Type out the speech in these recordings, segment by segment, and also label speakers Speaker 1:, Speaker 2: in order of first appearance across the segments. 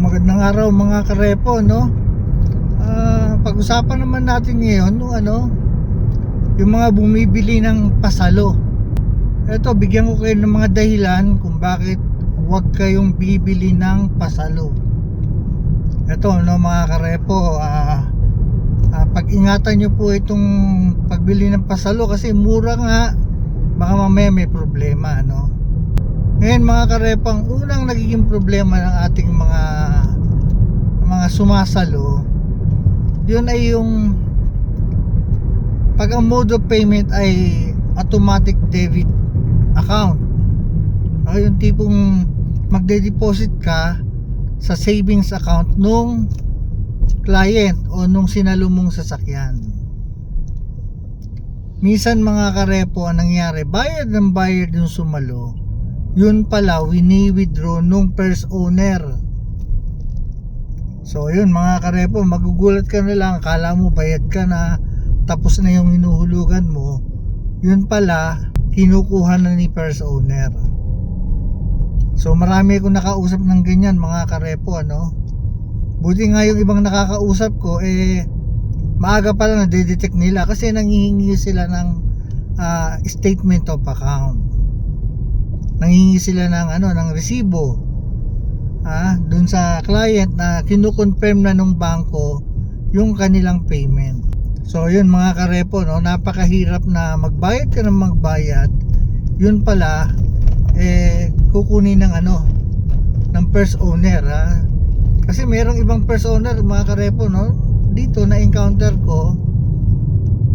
Speaker 1: magandang araw mga karepo, no? Pag-usapan naman natin ngayon yung mga bumibili ng pasalo. Ito, bigyan ko kayo ng mga dahilan kung bakit huwag kayong bibili ng pasalo. Ito, no, mga karepo, pag-ingatan nyo po itong pagbili ng pasalo kasi mura nga, baka mamaya may problema, no? Ngayon mga karepo, ang unang nagiging problema ng ating mga sumasalo, yun ay yung pag ang mode of payment ay automatic debit account, yung tipong magde-deposit ka sa savings account nung client o nung sinalo mong sasakyan. Minsan mga karepo, ang nangyari, bayad yung sumalo, yun pala wini-withdraw nung first owner. So yun mga karepo, magugulat ka na lang, akala mo bayad ka na, tapos na yung hinuhulugan mo, yun pala kinukuha na ni first owner. So marami akong nakausap ng ganyan mga karepo, buti nga yung ibang nakakausap ko maaga pa lang na-detect nila kasi nanghihingi sila ng statement of account, nanghihingi sila ng resibo dun sa client na kinukonfirm na nung bangko yung kanilang payment. So yun mga karepo, napakahirap na magbayad ka ng magbayad, yun pala kukunin ng first owner, kasi merong ibang first owner mga karepo, dito na encounter ko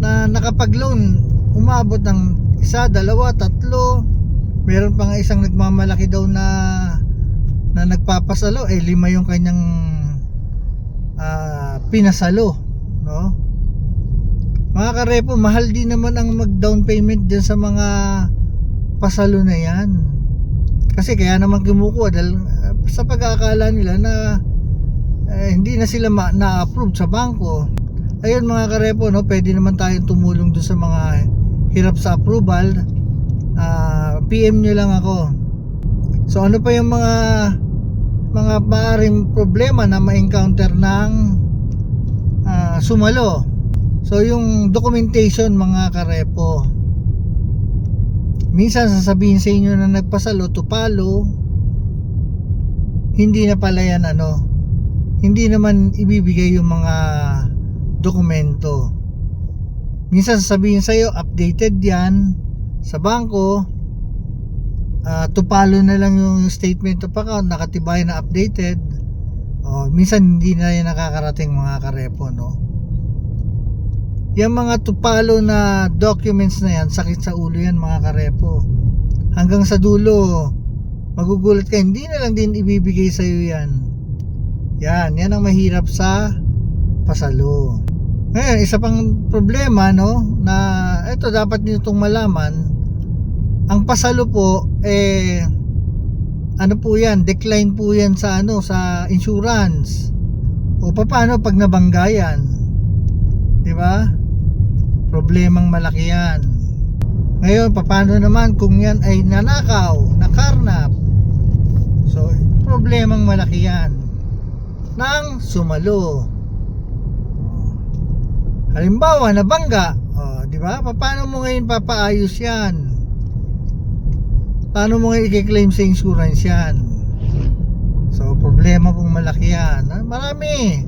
Speaker 1: na nakapag-loan, umabot ng 1, 2, 3, meron pa nga isang nagmamalaki daw na nagpapasalo, 5 yung kanyang pinasalo, no? Mga karepo, mahal din naman ang mag down payment dyan sa mga pasalo na yan, kasi kaya naman kumukuha dahil sa pag-aakala nila na hindi na sila na-approve sa bangko. Ayun mga karepo, pwede naman tayong tumulong doon sa mga hirap sa approval. PM nyo lang ako. So ano pa yung mga maaring problema na ma-encounter ng sumalo? So yung documentation mga karepo, minsan sasabihin sa inyo na nagpasalo to palo, hindi na pala yan hindi naman ibibigay yung mga dokumento. Minsan sasabihin sa'yo updated yan sa bangko, tupalo na lang yung statement of account, nakatibay na updated. Minsan hindi na yan nakakarating mga karepo, yung mga tupalo na documents na yan, sakit sa ulo yan mga karepo. Hanggang sa dulo magugulat ka, hindi na lang din ibibigay sa'yo yan. Yan ang mahirap sa pasalo. Ngayon, isa pang problema, na ito dapat niyo itong malaman. Ang pasalo po po yan, decline po yan sa sa insurance. O paano pag nabanggayan? 'Di ba? Problemang malaki yan. Ngayon, paano naman kung yan ay nanakaw, nakarnap? So, problemang malaki yan ng sumalo. Halimbawa, nabangga, di ba? Paano mo ngayon papaayos yan? Paano mo ngayon i-claim sa insurance yan? So, problema pong malaki yan. Marami.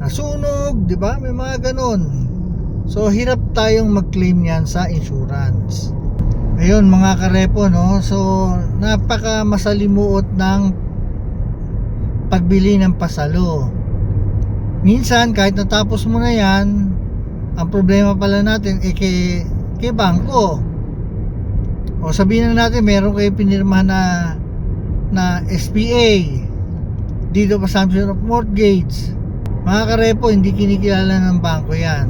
Speaker 1: Nasunog, di ba? May mga ganon. So, hirap tayong mag-claim yan sa insurance. Ayun mga karepo, so napaka masalimuot ng pagbili ng pasalo. Minsan kahit natapos mo na yan, ang problema pala natin kay bangko. O sabihin na natin meron kayo pinirmahan na SPA, deed of assumption of mortgage. Mga karepo, hindi kinikilala ng bangko yan.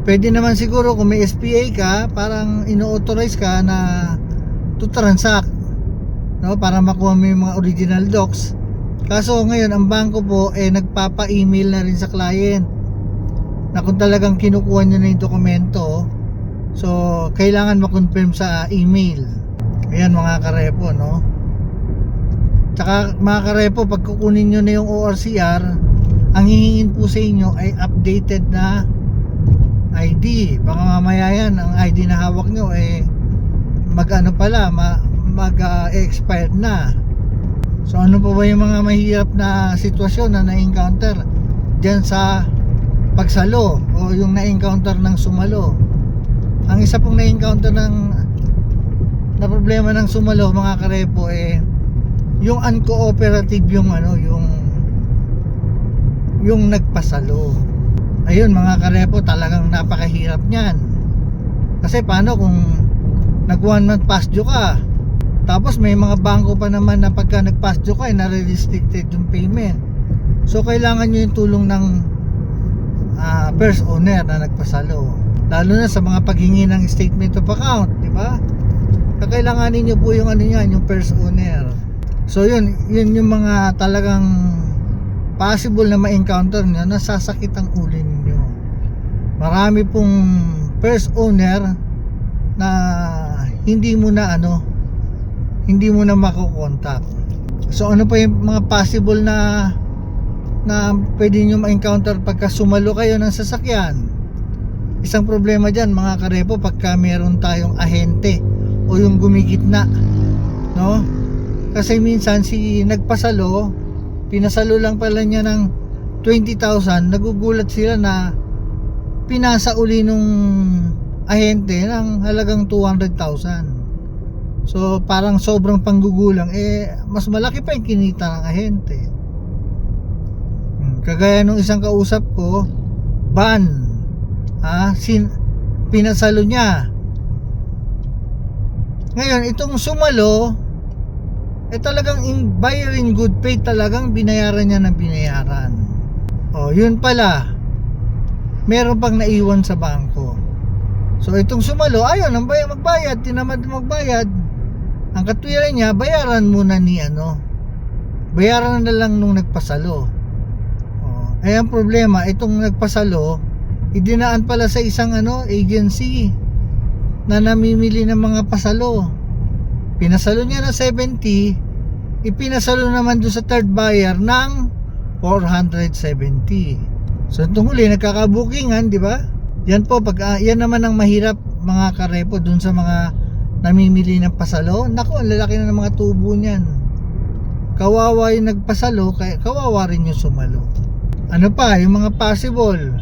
Speaker 1: Pwede naman siguro kung may SPA ka, parang ino-authorize ka na to transact, para makuha mo yung mga original docs. Kaso ngayon ang bangko po nagpapa-email na rin sa client na kung talagang kinukuha niya na yung dokumento, so kailangan ma-confirm sa email. Ayan mga karepo, Tsaka mga karepo, pag kukunin nyo na yung ORCR, ang hihingin po sa inyo ay updated na ID. Baka mamaya yan, ang ID na hawak nyo mag-expired na. So ano pa ba yung mga mahirap na sitwasyon na na-encounter dyan sa pagsalo o yung na-encounter ng sumalo? Ang isa pong na-encounter na problema ng sumalo mga karepo yung uncooperative yung nagpasalo. Ayun mga karepo, talagang napakahirap niyan. Kasi paano kung nag 1 month past due ka, tapos may mga bangko pa naman na pagka nag-past due ka nare-restricted yung payment. So kailangan nyo yung tulong ng first owner na nagpasalo, lalo na sa mga paghingi ng statement of account, di ba? Kakailanganin nyo po yung yung first owner. So yun yung mga talagang possible na ma-encounter nyo, nasasakit ang ulo ninyo. Marami pong first owner na hindi mo na makokontak. So ano pa yung mga possible na pwede nyo ma-encounter pagka sumalo kayo ng sasakyan? Isang problema dyan mga karepo, pagka meron tayong ahente o yung gumigitna, no? Kasi minsan si nagpasalo, pinasalo lang pala niya ng 20,000, nagugulat sila na pinasa uli nung ahente ng halagang 200,000. So parang sobrang panggugulang, mas malaki pa yung kinita ng ahente. Kagaya nung isang kausap ko, pinasalo niya. Ngayon itong sumalo, talagang buyer in good faith, talagang binayaran niya ng binayaran. Yun pala, meron pang naiwan sa bangko. So itong sumalo, ayaw nang magbayad, tinamad magbayad. Ang katwiran niya, bayaran muna bayaran na lang nung nagpasalo. Ang problema, itong nagpasalo, idinaan pala sa isang agency na namimili ng mga pasalo. Pinasalo niya na 70, ipinasalo naman doon sa third buyer ng 470. So itong huli, nagkakabukingan, di ba? Yan po, yan naman ang mahirap mga karepo doon sa mga namimili ng pasalo. Naku, ang lalaki na ng mga tubo niyan. Kawawa yung nagpasalo, kaya kawawa rin yung sumalo. Ano pa, yung mga possible,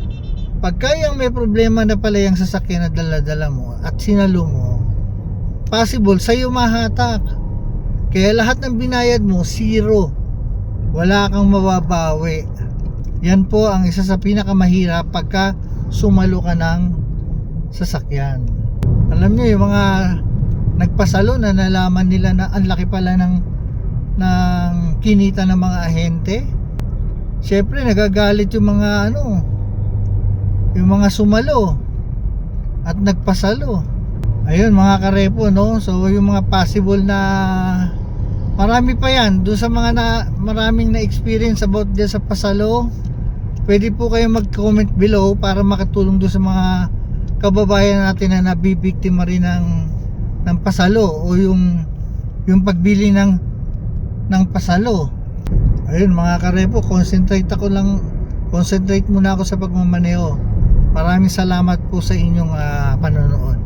Speaker 1: pagka yung may problema na pala yung sasakyan na dala-dala mo at sinalo mo, possible sa'yo mahatak. Kaya lahat ng binayad mo, zero. Wala kang mababawi. Yan po ang isa sa pinakamahirap pagka sumalo ka ng sasakyan. Alam nyo, yung mga nagpasalo na nalaman nila na ang laki pala ng kinita ng mga ahente, syempre nagagalit yung mga yung mga sumalo at nagpasalo. Ayun mga karepo, no? So yung mga possible na marami pa yan doon sa mga maraming na experience about dyan sa pasalo. Pwede po kayong mag-comment below para makatulong doon sa mga kababayan natin na nabibiktima rin ng pasalo o yung pagbili ng pasalo. Ayun mga karepo, concentrate muna ako sa pagmamaneho. Maraming salamat po sa inyong panonood.